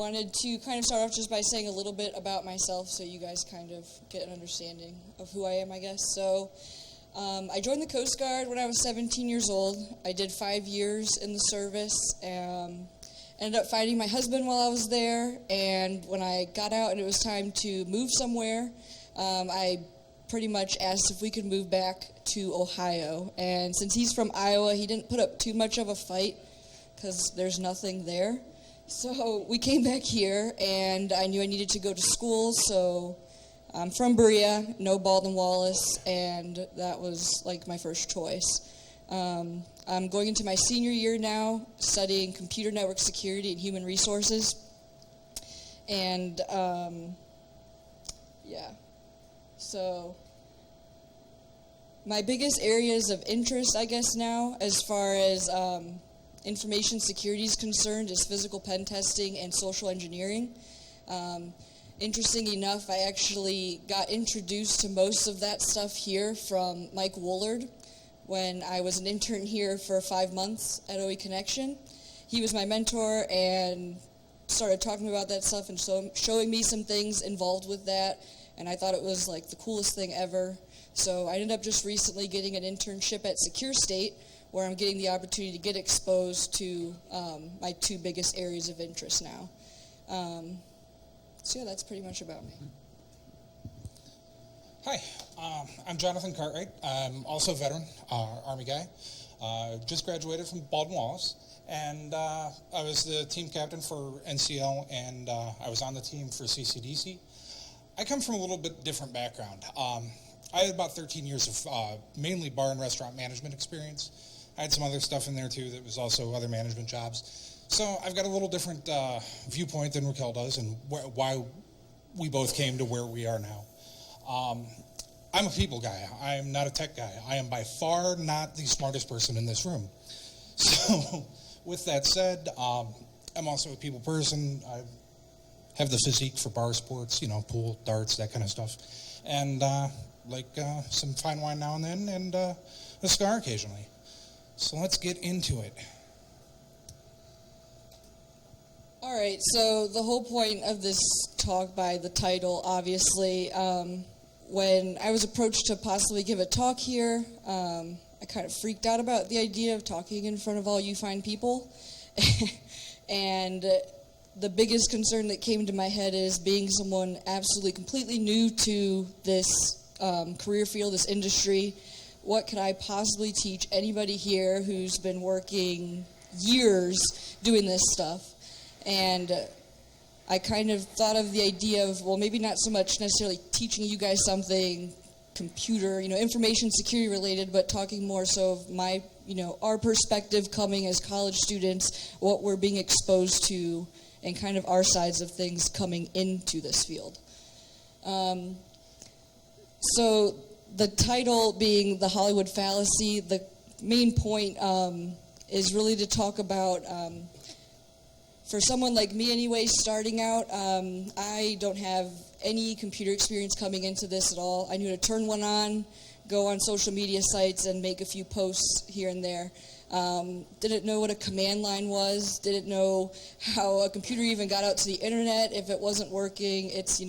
Wanted to kind of start off just by saying a little bit about myself so you guys kind of get an understanding of who I am, I guess. So I joined the Coast Guard when I was 17 years old. I did 5 years in the service. Ended up finding my husband while I was there, and when I got out and it was time to move somewhere, I pretty much asked if we could move back to Ohio. And since he's from Iowa, he didn't put up too much of a fight because there's nothing there. So we came back here, and I knew I needed to go to school, so I'm from Berea, no Baldwin Wallace, and that was like my first choice. I'm going into my senior year now, studying computer network security and human resources. And so my biggest areas of interest, I guess now, as far as information security is concerned, is physical pen testing and social engineering. Interesting enough, I actually got introduced to most of that stuff here from Mike Woolard when I was an intern here for 5 months at OE Connection. He was my mentor and started talking about that stuff and showing me some things involved with that, and I thought it was like the coolest thing ever. So I ended up just recently getting an internship at Secure State, where I'm getting the opportunity to get exposed to my two biggest areas of interest now. So yeah, that's pretty much about me. Hi, I'm Jonathan Cartwright. I'm also a veteran, Army guy. Just graduated from Baldwin Wallace, and I was the team captain for NCL, and I was on the team for CCDC. I come from a little bit different background. I had about 13 years of mainly bar and restaurant management experience. I had some other stuff in there too that was also other management jobs. So I've got a little different viewpoint than Raquel does, and why we both came to where we are now. I'm a people guy. I'm not a tech guy. I am by far not the smartest person in this room. So with that said, I'm also a people person. I have the physique for bar sports, pool, darts, that kind of stuff. And like some fine wine now and then, and a cigar occasionally. So let's get into it. All right, so the whole point of this talk, by the title, obviously, when I was approached to possibly give a talk here, I kind of freaked out about the idea of talking in front of all you fine people. And the biggest concern that came to my head is being someone absolutely completely new to this career field, this industry. What could I possibly teach anybody here who's been working years doing this stuff? And I kind of thought of the idea of, well, maybe not so much necessarily teaching you guys something computer, information security related, but talking more so of my, our perspective coming as college students, what we're being exposed to, and kind of our sides of things coming into this field. So the title being The Hollywood Fallacy, the main point is really to talk about, for someone like me anyway, starting out, I don't have any computer experience coming into this at all. I knew to turn one on, go on social media sites, and make a few posts here and there. Didn't know what a command line was, didn't know how a computer even got out to the internet. If it wasn't working, it's,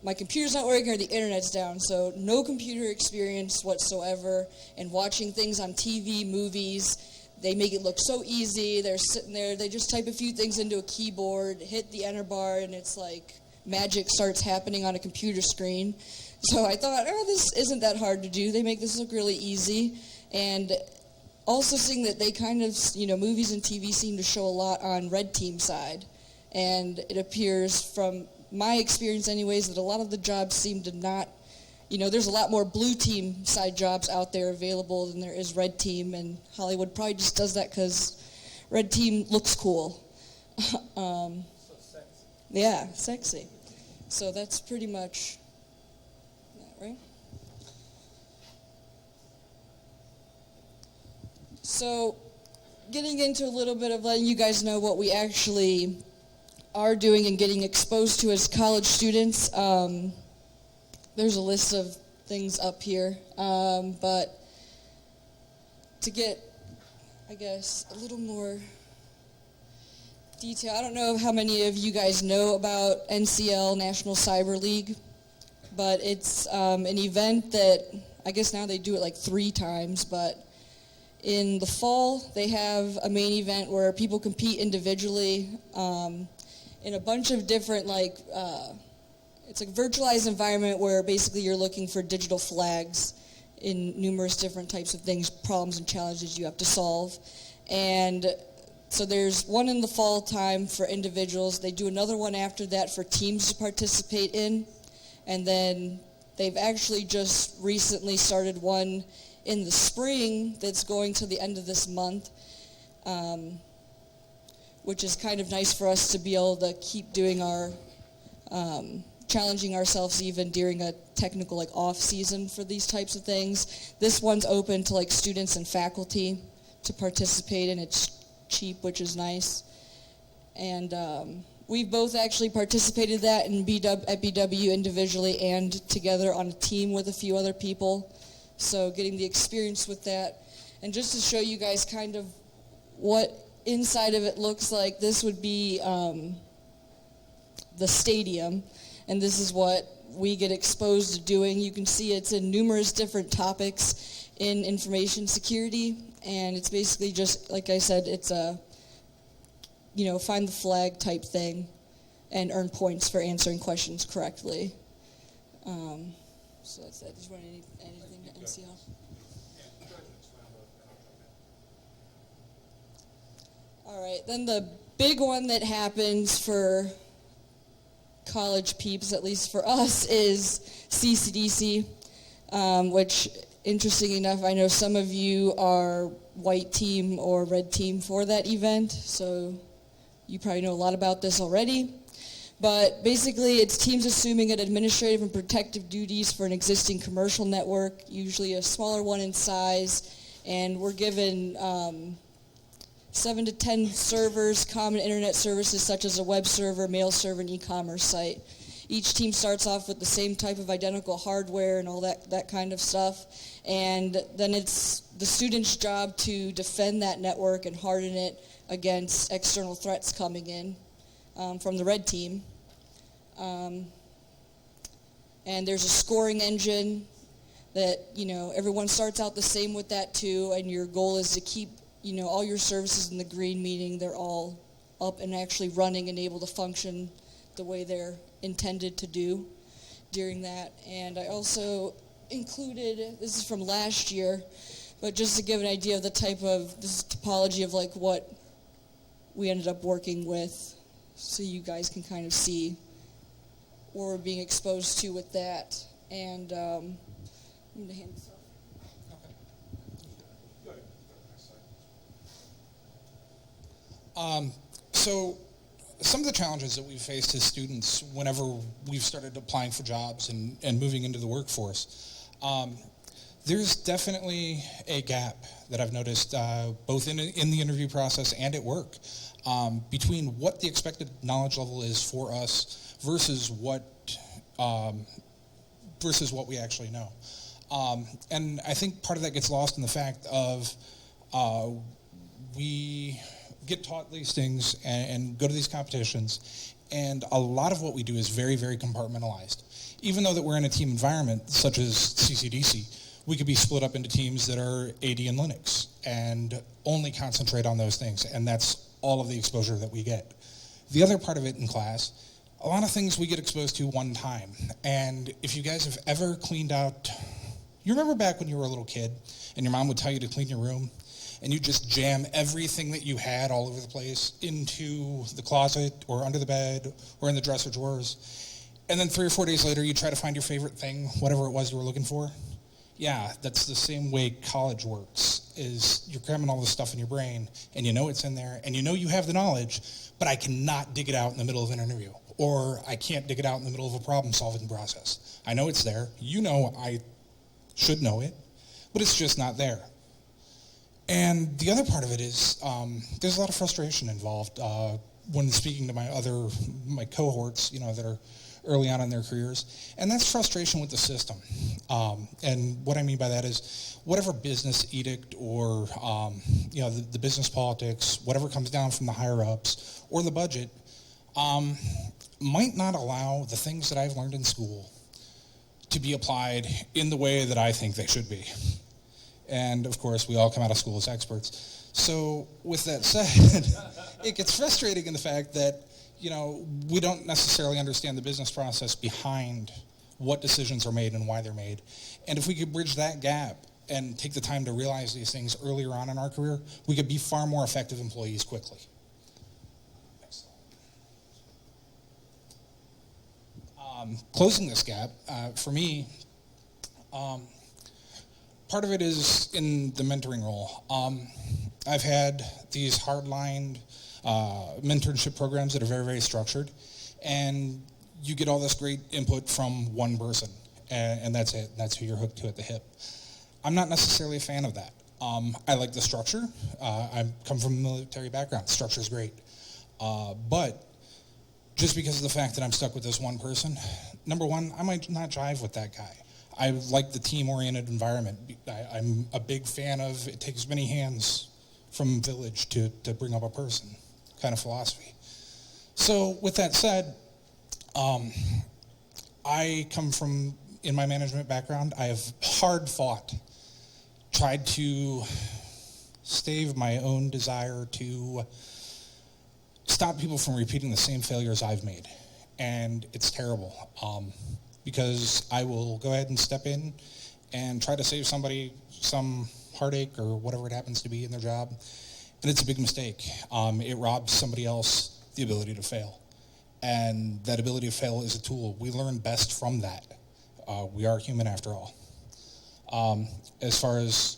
my computer's not working or the internet's down. So no computer experience whatsoever, and watching things on TV, movies, they make it look so easy. They're sitting there, they just type a few things into a keyboard, hit the enter bar, and it's like magic starts happening on a computer screen. So I thought, this isn't that hard to do. They make this look really easy. And also seeing that they kind of, movies and TV seem to show a lot on red team side. And it appears from my experience anyways that a lot of the jobs seem to not, there's a lot more blue team side jobs out there available than there is red team, and Hollywood probably just does that because red team looks cool. So sexy. Yeah, sexy. So that's pretty much that, right? So getting into a little bit of letting you guys know what we actually are doing and getting exposed to as college students. There's a list of things up here, but to get, I guess, a little more detail. I don't know how many of you guys know about NCL, National Cyber League, but it's an event that I guess now they do it like 3 times, but in the fall they have a main event where people compete individually in a bunch of different it's a virtualized environment where basically you're looking for digital flags in numerous different types of things, problems and challenges you have to solve. And so there's one in the fall time for individuals. They do another one after that for teams to participate in. And then they've actually just recently started one in the spring that's going to the end of this month, which is kind of nice for us to be able to keep doing our challenging ourselves even during a technical off season for these types of things. This one's open to students and faculty to participate in. It's cheap, which is nice. And we've both actually participated in that at BW individually and together on a team with a few other people. So getting the experience with that. And just to show you guys kind of what inside of it looks like, this would be the stadium. And this is what we get exposed to doing. You can see it's in numerous different topics in information security. And it's basically just, like I said, it's a, find the flag type thing and earn points for answering questions correctly. So that's that. Just want anything to NCL? All right, then the big one that happens for college peeps, at least for us, is CCDC, which, interesting enough, I know some of you are white team or red team for that event, so you probably know a lot about this already. But basically, it's teams assuming an administrative and protective duties for an existing commercial network, usually a smaller one in size, and we're given 7 to 10 servers, common internet services such as a web server, mail server, and e-commerce site. Each team starts off with the same type of identical hardware and all that kind of stuff, and then it's the student's job to defend that network and harden it against external threats coming in from the red team. And there's a scoring engine that, everyone starts out the same with that too, and your goal is to keep, all your services in the green, meaning they're all up and actually running and able to function the way they're intended to do during that. And I also included, this is from last year, but just to give an idea of the type of, this is topology of what we ended up working with, so you guys can kind of see what we're being exposed to with that. And I'm going to hand this off. So some of the challenges that we've faced as students whenever we've started applying for jobs and moving into the workforce, there's definitely a gap that I've noticed both in the interview process and at work between what the expected knowledge level is for us versus what we actually know. And I think part of that gets lost in the fact of we get taught these things and go to these competitions, and a lot of what we do is very, very compartmentalized. Even though that we're in a team environment such as CCDC, we could be split up into teams that are AD and Linux and only concentrate on those things, and that's all of the exposure that we get. The other part of it in class, a lot of things we get exposed to one time, and if you guys have ever cleaned out, you remember back when you were a little kid and your mom would tell you to clean your room, and you just jam everything that you had all over the place into the closet or under the bed or in the dresser drawers. And then 3 or 4 days later, you try to find your favorite thing, whatever it was you were looking for. Yeah, that's the same way college works, is you're cramming all this stuff in your brain, and you know it's in there, and you know you have the knowledge, but I cannot dig it out in the middle of an interview, or I can't dig it out in the middle of a problem-solving process. I know it's there. You know I should know it, but it's just not there. And the other part of it is there's a lot of frustration involved when speaking to my cohorts, that are early on in their careers, and that's frustration with the system. And what I mean by that is whatever business edict or the business politics, whatever comes down from the higher ups or the budget, might not allow the things that I've learned in school to be applied in the way that I think they should be. And of course, we all come out of school as experts. So with that said, it gets frustrating in the fact that, we don't necessarily understand the business process behind what decisions are made and why they're made. And if we could bridge that gap and take the time to realize these things earlier on in our career, we could be far more effective employees quickly. Closing this gap, for me, part of it is in the mentoring role. I've had these hard-lined mentorship programs that are very, very structured, and you get all this great input from one person, and that's it. That's who you're hooked to at the hip. I'm not necessarily a fan of that. I like the structure. I come from a military background. Structure's great. But just because of the fact that I'm stuck with this one person, number one, I might not jive with that guy. I like the team-oriented environment. I'm a big fan of it takes many hands from village to bring up a person kind of philosophy. So with that said, I come from, in my management background, I have hard fought, tried to stave my own desire to stop people from repeating the same failures I've made. And it's terrible because I will go ahead and step in and try to save somebody some heartache or whatever it happens to be in their job. And it's a big mistake. It robs somebody else the ability to fail. And that ability to fail is a tool. We learn best from that. We are human after all. As far as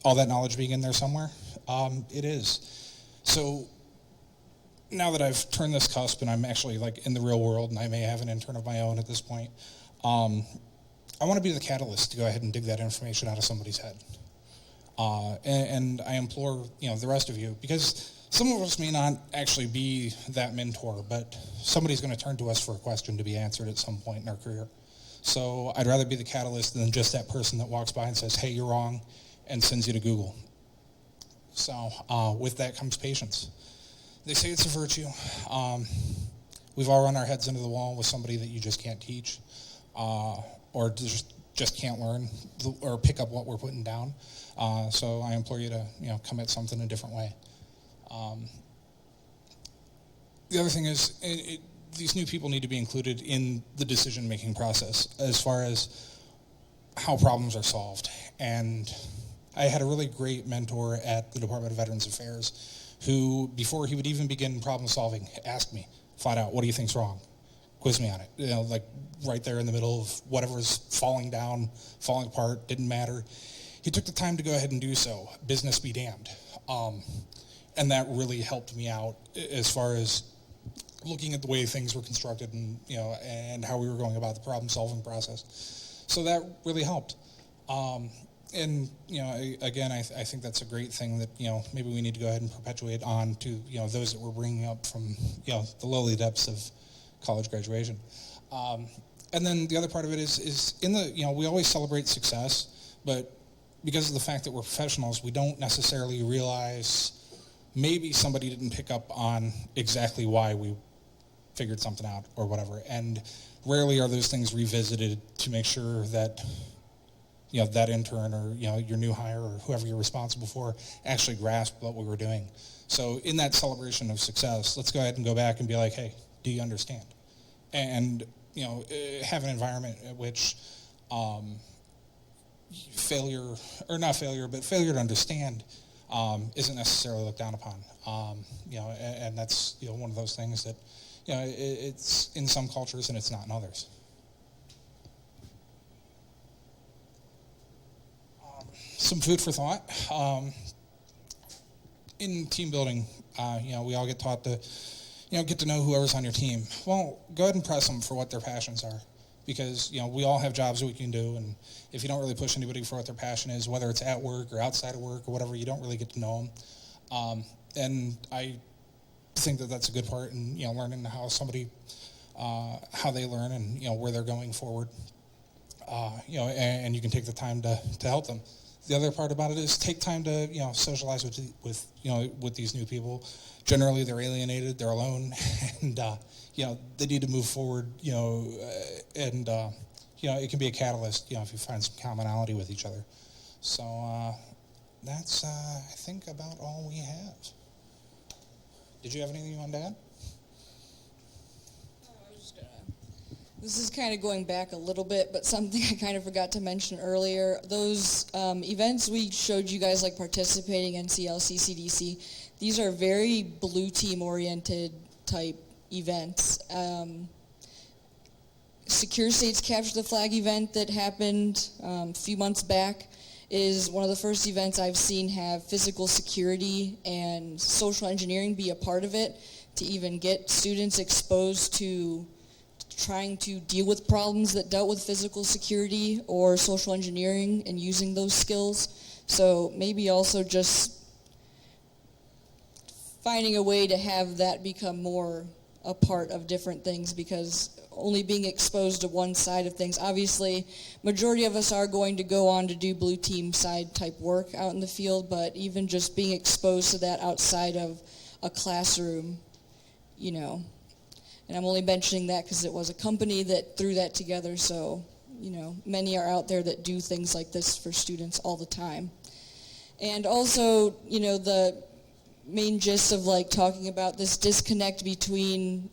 all that knowledge being in there somewhere, it is. So now that I've turned this cusp and I'm actually like in the real world and I may have an intern of my own at this point, I want to be the catalyst to go ahead and dig that information out of somebody's head. And I implore, the rest of you, because some of us may not actually be that mentor, but somebody's going to turn to us for a question to be answered at some point in our career. So I'd rather be the catalyst than just that person that walks by and says, hey, you're wrong, and sends you to Google. So with that comes patience. They say it's a virtue. We've all run our heads into the wall with somebody that you just can't teach or just can't learn or pick up what we're putting down. So I implore you to come at something a different way. The other thing is these new people need to be included in the decision-making process as far as how problems are solved. And I had a really great mentor at the Department of Veterans Affairs who, before he would even begin problem solving, asked me flat out, what do you think's wrong? Quiz me on it. Like right there in the middle of whatever's falling down, falling apart, didn't matter. He took the time to go ahead and do so. Business be damned. And that really helped me out as far as looking at the way things were constructed and, and how we were going about the problem solving process. So that really helped. And, again, I think that's a great thing that, maybe we need to go ahead and perpetuate on to, those that we're bringing up from, the lowly depths of college graduation. And then the other part of it is in the, we always celebrate success, but because of the fact that we're professionals, we don't necessarily realize maybe somebody didn't pick up on exactly why we figured something out or whatever. And rarely are those things revisited to make sure that that intern or, your new hire or whoever you're responsible for actually grasped what we were doing. So in that celebration of success, let's go ahead and go back and be like, hey, do you understand? And, have an environment at which failure to understand isn't necessarily looked down upon. And that's, one of those things that, it's in some cultures and it's not in others. Some food for thought. In team building, we all get taught to, get to know whoever's on your team. Well, go ahead and press them for what their passions are, because we all have jobs that we can do, and if you don't really push anybody for what their passion is, whether it's at work or outside of work or whatever, you don't really get to know them. And I think that that's a good part in learning how somebody how they learn and where they're going forward. And you can take the time to help them. The other part about it is take time to socialize with these new people. Generally, they're alienated, they're alone, and they need to move forward. And it can be a catalyst. If you find some commonality with each other. So that's I think about all we have. Did you have anything you wanted to add? This is kind of going back a little bit, but something I kind of forgot to mention earlier. Those events we showed you guys, like participating NCL, CCDC, these are very blue team oriented type events. Secure States Capture the Flag event that happened a few months back is one of the first events I've seen have physical security and social engineering be a part of it, to even get students exposed to trying to deal with problems that dealt with physical security or social engineering and using those skills. So maybe also just finding a way to have that become more a part of different things, because only being exposed to one side of things, obviously majority of us are going to go on to do blue team side type work out in the field, but even just being exposed to that outside of a classroom, and I'm only mentioning that because it was a company that threw that together, so, many are out there that do things like this for students all the time. And also, the main gist of talking about this disconnect between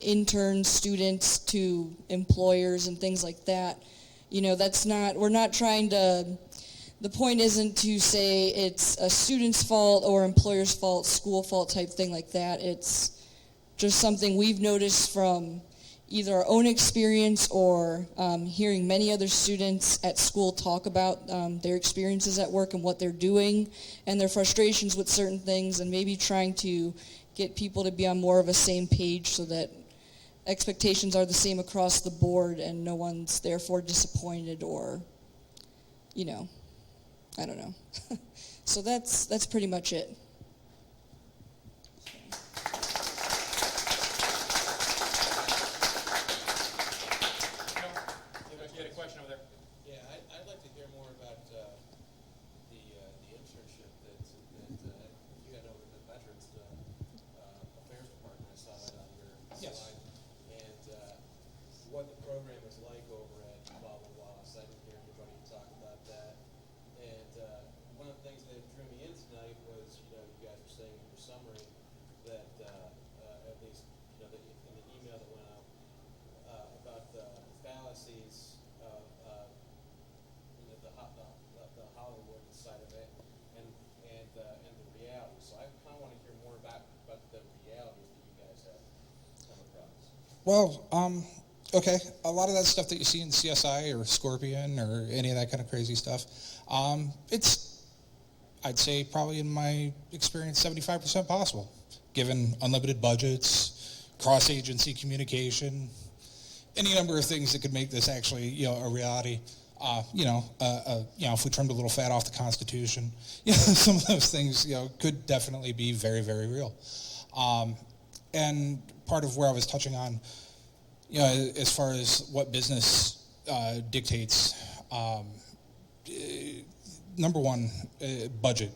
intern students to employers and things like that, we're not trying to, the point isn't to say it's a student's fault or employer's fault, school fault type thing like that. It's just something we've noticed from either our own experience or hearing many other students at school talk about their experiences at work and what they're doing and their frustrations with certain things, and maybe trying to get people to be on more of a same page so that expectations are the same across the board and no one's therefore disappointed or, I don't know. So that's pretty much it. Well, okay, a lot of that stuff that you see in CSI or Scorpion or any of that kind of crazy stuff, it's, I'd say probably in my experience, 75% possible, given unlimited budgets, cross-agency communication, any number of things that could make this actually, a reality. If we trimmed a little fat off the Constitution, some of those things, could definitely be very, very real. And part of where I was touching on, as far as what business dictates, number one, budget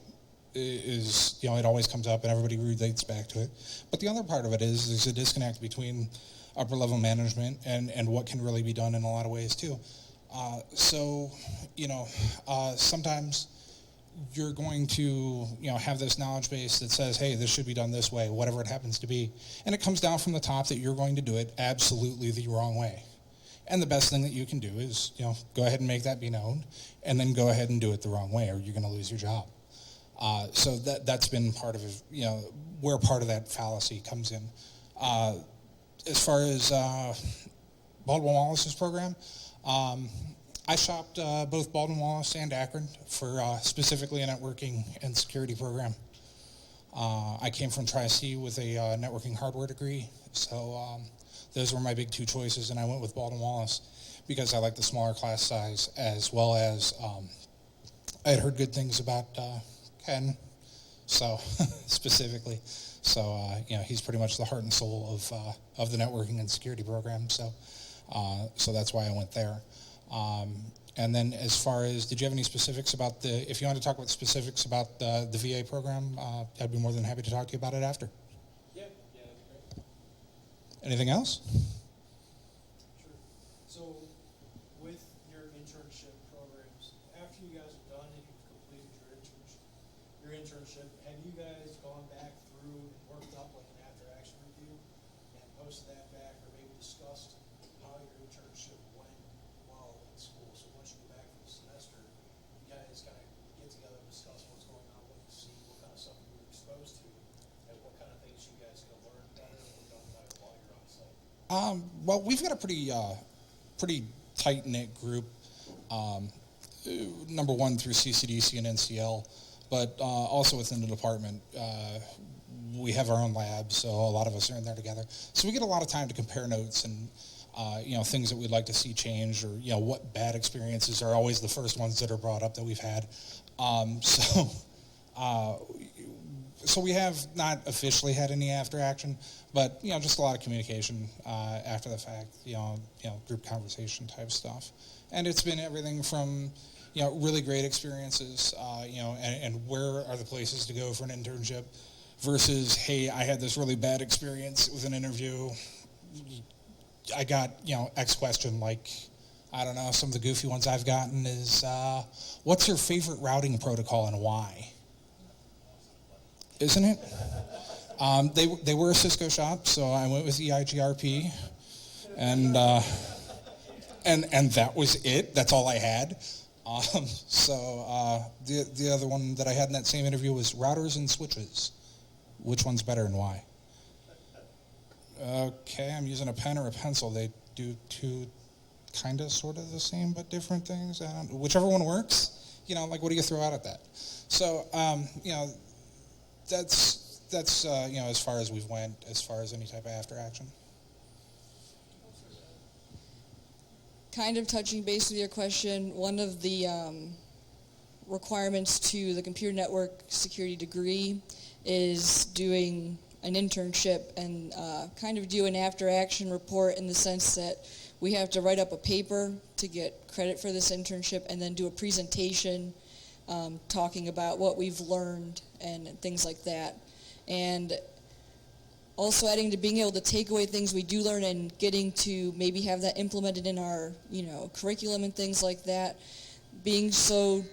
is, it always comes up and everybody relates back to it. But the other part of it is there's a disconnect between upper level management and what can really be done in a lot of ways too. Sometimes you're going to, have this knowledge base that says, hey, this should be done this way, whatever it happens to be. And it comes down from the top that you're going to do it absolutely the wrong way. And the best thing that you can do is, go ahead and make that be known, and then go ahead and do it the wrong way, or you're going to lose your job. So that's been part of, where part of that fallacy comes in. As far as Baldwin-Wallace's program, I shopped both Baldwin-Wallace and Akron for specifically a networking and security program. I came from Tri-C with a networking hardware degree, so those were my big two choices, and I went with Baldwin-Wallace because I like the smaller class size, as well as I had heard good things about Ken, so specifically. So he's pretty much the heart and soul of the networking and security program. So that's why I went there. And then as far as, did you have any specifics about if you want to talk about specifics about the VA program, I'd be more than happy to talk to you about it after. Yeah, that'd be great. Anything else? Sure. So with your internship programs, after you guys are done and you've completed your internship, have you guys gone back through and worked up like an after-action review and posted that back, or maybe discussed how your internship went while in school? So once you go back from the semester, you guys kind of get together and discuss what's going on, what you see, what kind of stuff you were exposed to, and what kind of things you guys are going to learn better or done better while you're on site. Well, we've got a pretty tight-knit group, number one through CCDC and NCL, but also within the department. We have our own labs, so a lot of us are in there together. So we get a lot of time to compare notes and things that we'd like to see changed, or what bad experiences are always the first ones that are brought up that we've had. So we have not officially had any after action, but just a lot of communication after the fact, group conversation type stuff, and it's been everything from really great experiences, and where are the places to go for an internship, versus hey, I had this really bad experience with an interview. I got X question, like I don't know, some of the goofy ones I've gotten is what's your favorite routing protocol and why? Isn't it? They were a Cisco shop, so I went with EIGRP, and that was it. That's all I had. The other one that I had in that same interview was routers and switches. Which one's better and why? Okay, I'm using a pen or a pencil. They do two kind of sort of the same but different things. Whichever one works, like what do you throw out at that? So, that's as far as we've went as far as any type of after action. Kind of touching base with your question, one of the requirements to the computer network security degree is doing an internship and kind of do an after-action report, in the sense that we have to write up a paper to get credit for this internship and then do a presentation talking about what we've learned and things like that. And also adding to being able to take away things we do learn and getting to maybe have that implemented in our curriculum and things like that. Being so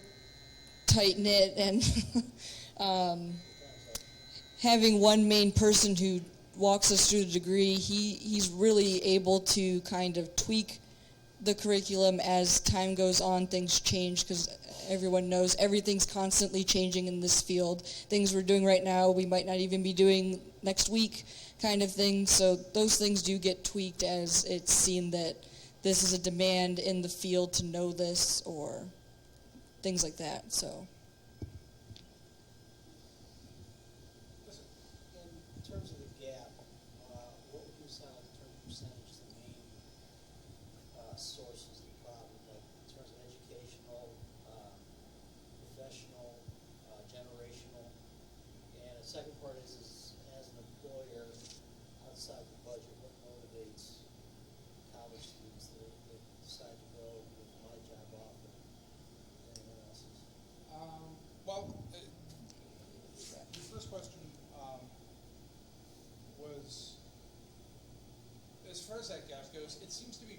tight-knit and having one main person who walks us through the degree, he's really able to kind of tweak the curriculum as time goes on. Things change, because everyone knows everything's constantly changing in this field. Things we're doing right now, we might not even be doing next week, kind of thing. So those things do get tweaked as it's seen that this is a demand in the field to know this, or things like that. So. In terms of the gap, what would you say in terms of percentage the main sources of the problem, like in terms of educational, professional, generational? And the second part is as an employer, outside the budget, what motivates college students that decide to go with my job offer than anyone else's? Well, your first question was, as far as that gap goes, it seems to be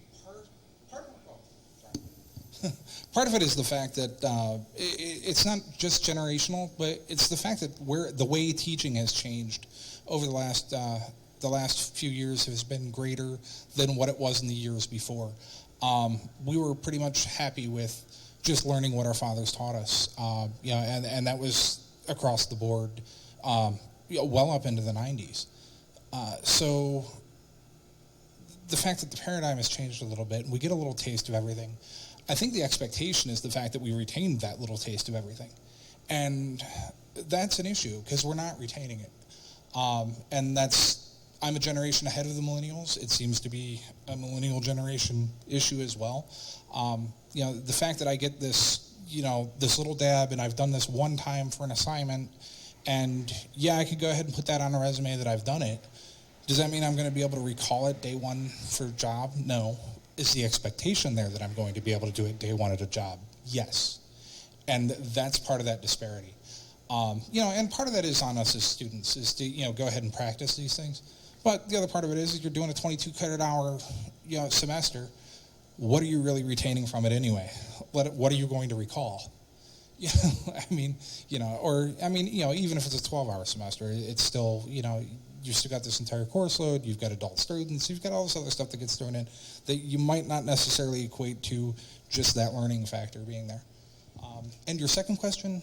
part of it is the fact that it's not just generational, but it's the fact that the way teaching has changed over the last few years has been greater than what it was in the years before. We were pretty much happy with just learning what our fathers taught us, and that was across the board, well up into the 90s. So the fact that the paradigm has changed a little bit, and we get a little taste of everything, I think the expectation is the fact that we retain that little taste of everything. And that's an issue, because we're not retaining it. And I'm a generation ahead of the millennials. It seems to be a millennial generation issue as well. The fact that I get this, this little dab, and I've done this one time for an assignment, And yeah, I could go ahead and put that on a resume that I've done it. Does that mean I'm going to be able to recall it day one for a job? No. Is the expectation there that I'm going to be able to do it day one at a job? Yes. And that's part of that disparity. And part of that is on us as students, is to, go ahead and practice these things. But the other part of it is you're doing a 22 credit hour, semester. What are you really retaining from it anyway? What are you going to recall? Even if it's a 12-hour semester, it's still, you've still got this entire course load, you've got adult students, you've got all this other stuff that gets thrown in that you might not necessarily equate to just that learning factor being there. And your second question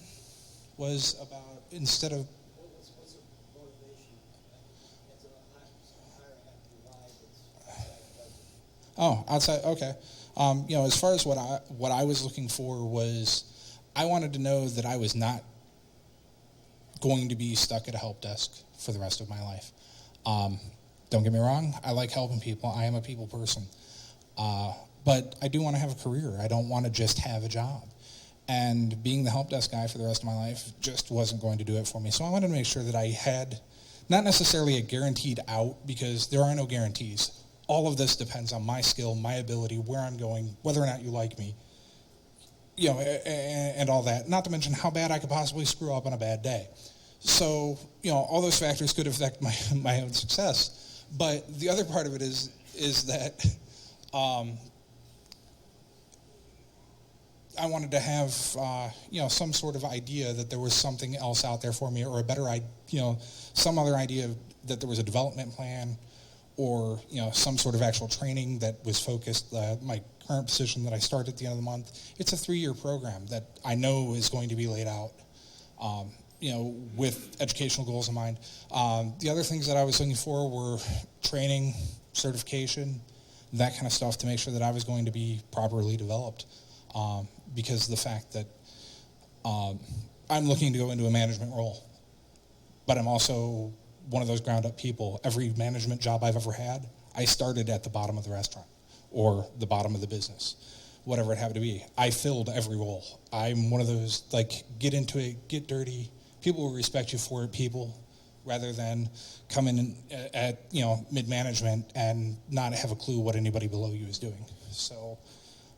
was about, instead of... What's the motivation? It's a higher after why that's outside, okay. As far as what I was looking for was, I wanted to know that I was not going to be stuck at a help desk for the rest of my life. Don't get me wrong, I like helping people. I am a people person. But I do want to have a career. I don't want to just have a job. And being the help desk guy for the rest of my life just wasn't going to do it for me. So I wanted to make sure that I had not necessarily a guaranteed out, because there are no guarantees. All of this depends on my skill, my ability, where I'm going, whether or not you like me, and all that. Not to mention how bad I could possibly screw up on a bad day. So, all those factors could affect my own success. But the other part of it is that I wanted to have, some sort of idea that there was something else out there for me, or a better, some other idea that there was a development plan, or, some sort of actual training that was focused. My current position that I start at the end of the month, it's a 3-year program that I know is going to be laid out, with educational goals in mind. The other things that I was looking for were training, certification, that kind of stuff, to make sure that I was going to be properly developed. Because of the fact that I'm looking to go into a management role, but I'm also one of those ground-up people. Every management job I've ever had, I started at the bottom of the restaurant or the bottom of the business, whatever it happened to be. I filled every role. I'm one of those, get into it, get dirty. People will respect you for it, people, rather than come in at mid-management and not have a clue what anybody below you is doing. So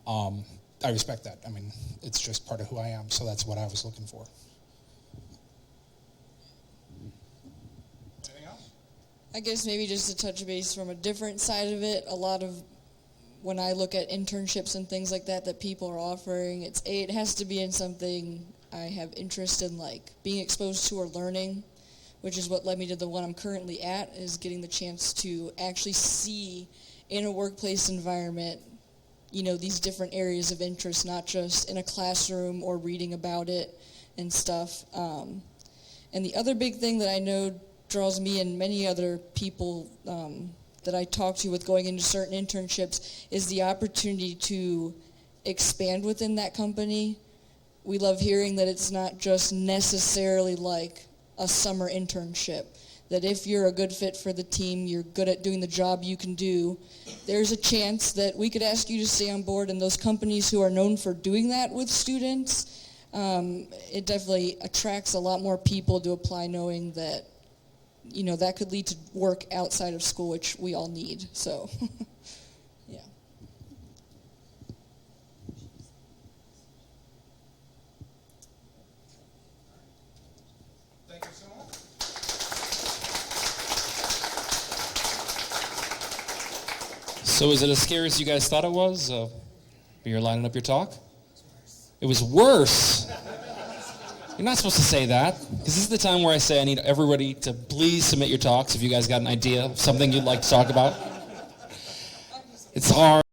I respect that. I mean, it's just part of who I am, so that's what I was looking for. Anything else? I guess maybe just to touch base from a different side of it, a lot of when I look at internships and things like that people are offering, it has to be in something I have interest in, like being exposed to or learning, which is what led me to the one I'm currently at, is getting the chance to actually see in a workplace environment, these different areas of interest, not just in a classroom or reading about it and stuff. And the other big thing that I know draws me and many other people that I talk to with going into certain internships is the opportunity to expand within that company. We love hearing that it's not just necessarily like a summer internship, that if you're a good fit for the team, you're good at doing the job you can do, there's a chance that we could ask you to stay on board. And those companies who are known for doing that with students, it definitely attracts a lot more people to apply, knowing that, that could lead to work outside of school, which we all need. So, yeah. Thank you so much. So is it as scary as you guys thought it was? You're lining up your talk? It was worse. You're not supposed to say that, because this is the time where I say I need everybody to please submit your talks if you guys got an idea of something you'd like to talk about. It's hard.